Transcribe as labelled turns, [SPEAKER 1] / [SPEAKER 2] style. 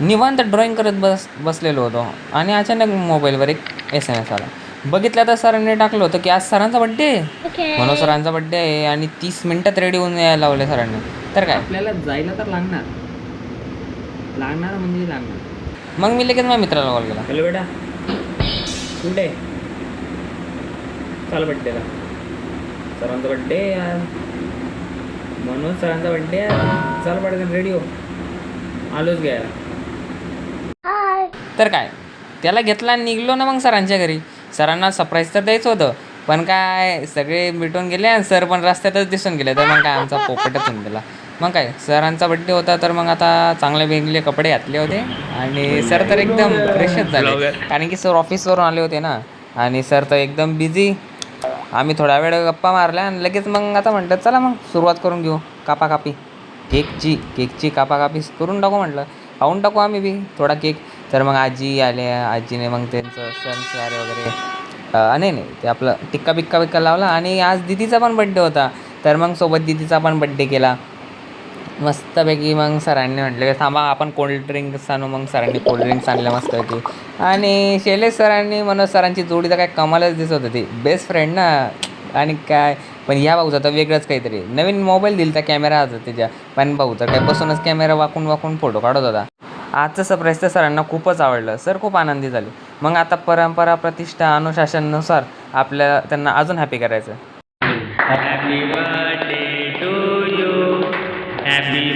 [SPEAKER 1] निवांत ड्रॉइंग करत बसलेलो होतो आणि अचानक मोबाईलवर एक SMS आला. बघितलं तर सरांनी टाकलं होतं की आज सरांचा बड्डे आहे. मनोज सरांचा बड्डे आहे आणि 30 मिनिटात रेडी होऊन यायला लावले सरांनी. तर काय आपल्याला जायला तर लागणार म्हणजे लागणार. मग मी लगेच माझ्या मित्राला कॉल केला. हॅलो बेटा, कुठे चाल बड्डेला? सरांचा बड्डे यार, मनोज सरांचा बड्डे यार, चाल पडकन रेडी हो, आलोच घ्यायला. तर काय त्याला घेतला आणि निघलो ना मग सरांच्या घरी. सरांना सरप्राईज तर द्यायचं होतं, पण काय सगळे मिटून गेले आणि सर पण रस्त्यातच दिसून गेले. तर मग काय आमचा पोपटच होऊन गेला. मग काय सरांचा बड्डे होता तर मग आता चांगले वेगळे कपडे घातले होते आणि सर तर एकदम फ्रेशच झाले, कारण की सर ऑफिसवरून आले होते ना. आणि सर तर एकदम बिझी. आम्ही थोडा वेळ गप्पा मारल्या आणि लगेच मग आता म्हटलं चला मग सुरुवात करून घेऊ. कापाकापी केकची कापाकापी करून टाकू म्हटलं, खाऊन टाकू आम्ही बी थोडा केक. तर मग आजी आल्या, आजीने मग त्यांचं सणस्वार वगैरे नाही ते आपलं टिक्का लावला. आणि आज दिदीचा पण बड्डे होता, तर मग सोबत दिदीचा पण बड्डे केला मस्तपैकी. मग सरांनी म्हटलं की थांबा आपण कोल्ड्रिंक्स आणू. मग सरांनी कोल्ड्रिंक्स आणल्या मस्तपैकी. आणि शैलेश सरांनी मनोज सरांची जोडी तर काय कमालच दिसत होती, बेस्ट फ्रेंड ना. आणि काय पण ह्या भाऊचा तर वेगळंच काहीतरी, नवीन मोबाईल दिला त्या कॅमेरा होता त्याच्या, पण भाऊ तर काय बसूनच कॅमेरा वाकून फोटो काढत होता. आजचं सरप्राईज तर सरांना खूपच आवडलं, सर खूप आनंदी झाले. मग आता परंपरा प्रतिष्ठा अनुशासनानुसार आपल्याला त्यांना अजून हॅपी करायचं. Happy birthday to you, happy